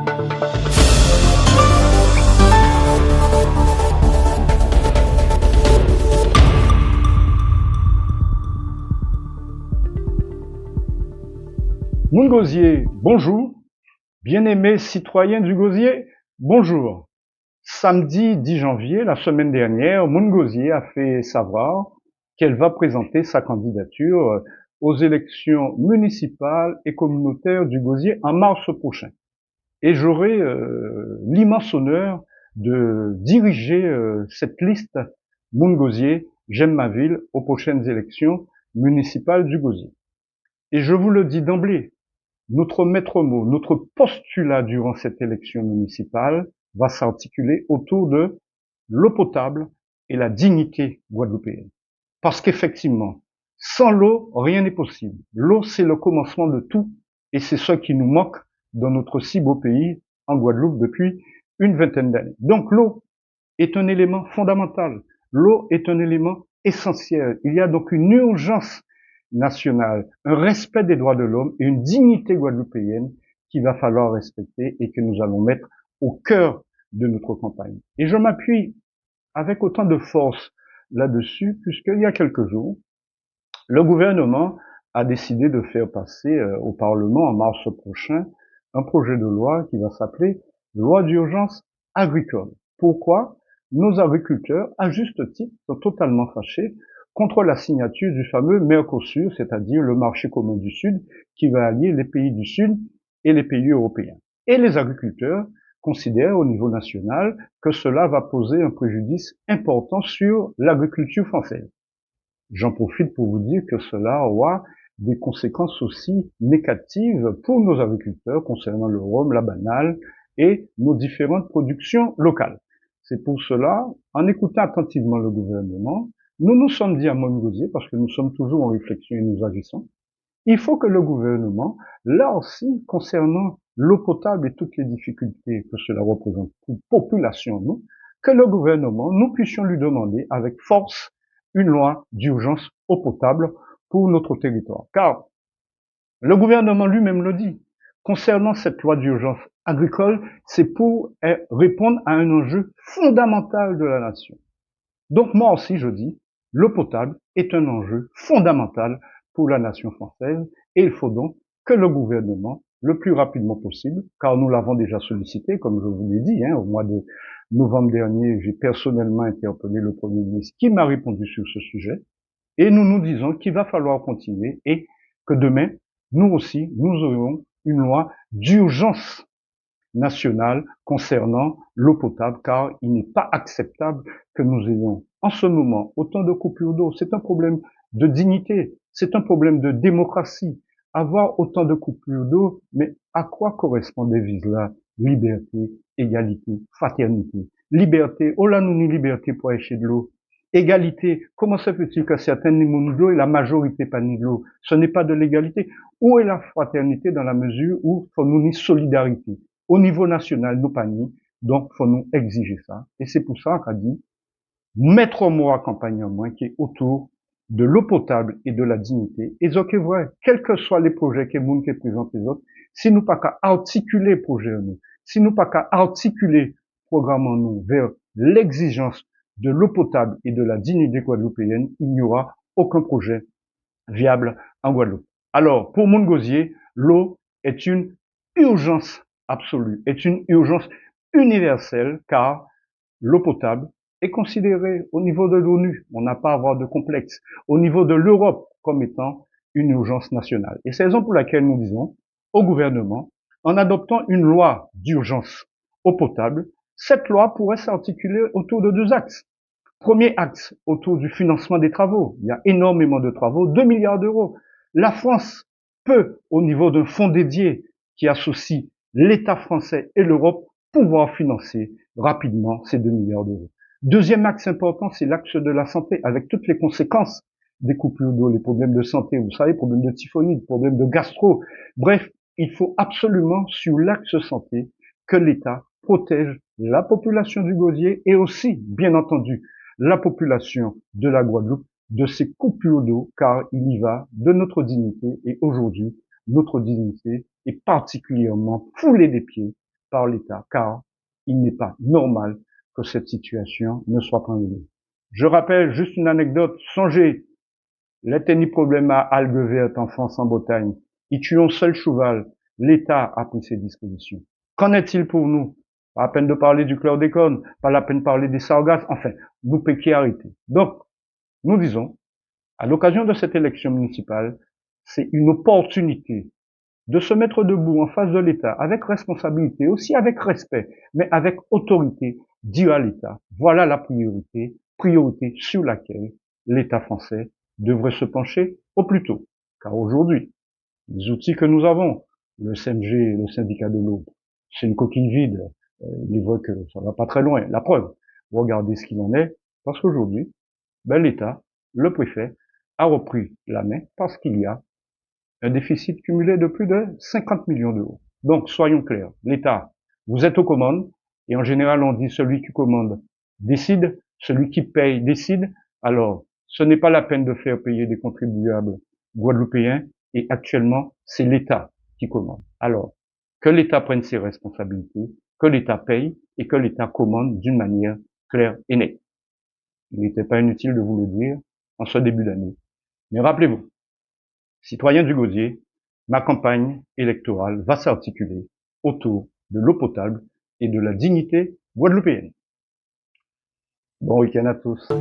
Moun Gosier, bonjour. Bien-aimés citoyens du Gosier, bonjour. Samedi 10 janvier, la semaine dernière, Moun Gosier a fait savoir qu'elle va présenter sa candidature aux élections municipales et communautaires du Gosier en mars prochain. Et j'aurai l'immense honneur de diriger cette liste Moun Gosier, j'aime ma ville, aux prochaines élections municipales du Gosier. Et je vous le dis d'emblée, notre maître mot, notre postulat durant cette élection municipale va s'articuler autour de l'eau potable et la dignité guadeloupéenne. Parce qu'effectivement, sans l'eau, rien n'est possible. L'eau, c'est le commencement de tout et c'est ce qui nous manque dans notre si beau pays, en Guadeloupe, depuis une vingtaine d'années. Donc l'eau est un élément fondamental. L'eau est un élément essentiel. Il y a donc une urgence nationale, un respect des droits de l'homme et une dignité guadeloupéenne qu'il va falloir respecter et que nous allons mettre au cœur de notre campagne. Et je m'appuie avec autant de force là-dessus, puisqu'il y a quelques jours, le gouvernement a décidé de faire passer au Parlement en mars prochain un projet de loi qui va s'appeler Loi d'urgence agricole. Pourquoi? Nos agriculteurs, à juste titre, sont totalement fâchés contre la signature du fameux Mercosur, c'est-à-dire le marché commun du Sud, qui va allier les pays du Sud et les pays européens. Et les agriculteurs considèrent au niveau national que cela va poser un préjudice important sur l'agriculture française. J'en profite pour vous dire que cela aura des conséquences aussi négatives pour nos agriculteurs concernant le rhum, la banane et nos différentes productions locales. C'est pour cela, en écoutant attentivement le gouvernement, nous nous sommes dit à Moun Gosier, parce que nous sommes toujours en réflexion et nous agissons, il faut que le gouvernement, là aussi, concernant l'eau potable et toutes les difficultés que cela représente pour la population, nous, que le gouvernement, nous puissions lui demander avec force une loi d'urgence eau potable pour notre territoire. Car le gouvernement lui-même le dit, concernant cette loi d'urgence agricole, c'est pour répondre à un enjeu fondamental de la nation. Donc moi aussi je dis, l'eau potable est un enjeu fondamental pour la nation française et il faut donc que le gouvernement, le plus rapidement possible, car nous l'avons déjà sollicité, comme je vous l'ai dit, au mois de novembre dernier, j'ai personnellement interpellé le Premier ministre qui m'a répondu sur ce sujet, et nous nous disons qu'il va falloir continuer et que demain, nous aussi, nous aurons une loi d'urgence nationale concernant l'eau potable, car il n'est pas acceptable que nous ayons en ce moment autant de coupures d'eau. C'est un problème de dignité, c'est un problème de démocratie. Avoir autant de coupures d'eau, mais à quoi correspond des devises-là? Liberté, égalité, fraternité. Liberté, oh là nous ni liberté pour acheter de l'eau. Égalité, comment se fait-il que certains n'ont de l'eau et la majorité pas de l'eau? Ce n'est pas de l'égalité. Où est la fraternité dans la mesure où faut nous ni solidarité? Au niveau national, nous pas ni, donc faut nous exiger ça. Et c'est pour ça qu'a dit, mettre mot à campagne en moins qui est autour de l'eau potable et de la dignité. Et ce qui est vrai, quels que soient les projets que nous qui présentent les autres, si nous pas qu'à articuler projet en nous, si nous pas qu'à articuler programme en nous vers l'exigence de l'eau potable et de la dignité guadeloupéenne, il n'y aura aucun projet viable en Guadeloupe. Alors, pour Moun Gosier, l'eau est une urgence absolue, est une urgence universelle, car l'eau potable est considérée au niveau de l'ONU, on n'a pas à avoir de complexe, au niveau de l'Europe comme étant une urgence nationale. Et c'est la raison pour laquelle nous disons au gouvernement, en adoptant une loi d'urgence eau potable, cette loi pourrait s'articuler autour de deux axes. Premier axe, autour du financement des travaux. Il y a énormément de travaux, 2 milliards d'euros. La France peut, au niveau d'un fonds dédié qui associe l'État français et l'Europe, pouvoir financer rapidement ces 2 milliards d'euros. Deuxième axe important, c'est l'axe de la santé, avec toutes les conséquences des coupures d'eau, les problèmes de santé, vous savez, problèmes de typhoïde, problèmes de gastro. Bref, il faut absolument, sur l'axe santé, que l'État protège la population du Gosier et aussi, bien entendu, la population de la Guadeloupe de ces coupures d'eau, car il y va de notre dignité et aujourd'hui, notre dignité est particulièrement foulée des pieds par l'État, car il n'est pas normal que cette situation ne soit pas réglée. Je rappelle juste une anecdote. Songez, les tennis problèmes à algues vertes en France, en Bretagne. Ils tuent un seul cheval. L'État a pris ses dispositions. Qu'en est-il pour nous? Pas la peine de parler du chlordécone, pas la peine de parler des sargasses. Enfin, nous péquez arrêter. Donc, nous disons, à l'occasion de cette élection municipale, c'est une opportunité de se mettre debout en face de l'État, avec responsabilité, aussi avec respect, mais avec autorité, dire à l'État, voilà la priorité sur laquelle l'État français devrait se pencher au plus tôt. Car aujourd'hui, les outils que nous avons, le CMG, le syndicat de l'eau, c'est une coquille vide. Il est vrai que ça va pas très loin. La preuve, regardez ce qu'il en est, parce qu'aujourd'hui, l'État, le préfet, a repris la main parce qu'il y a un déficit cumulé de plus de 50 millions d'euros. Donc, soyons clairs, l'État, vous êtes aux commandes, et en général, on dit celui qui commande décide, celui qui paye décide. Alors, ce n'est pas la peine de faire payer des contribuables guadeloupéens, et actuellement, c'est l'État qui commande. Alors, que l'État prenne ses responsabilités, que l'État paye, et que l'État commande d'une manière claire et nette. Il n'était pas inutile de vous le dire en ce début d'année. Mais rappelez-vous, citoyens du Gosier, ma campagne électorale va s'articuler autour de l'eau potable et de la dignité guadeloupéenne. Bon week-end à tous.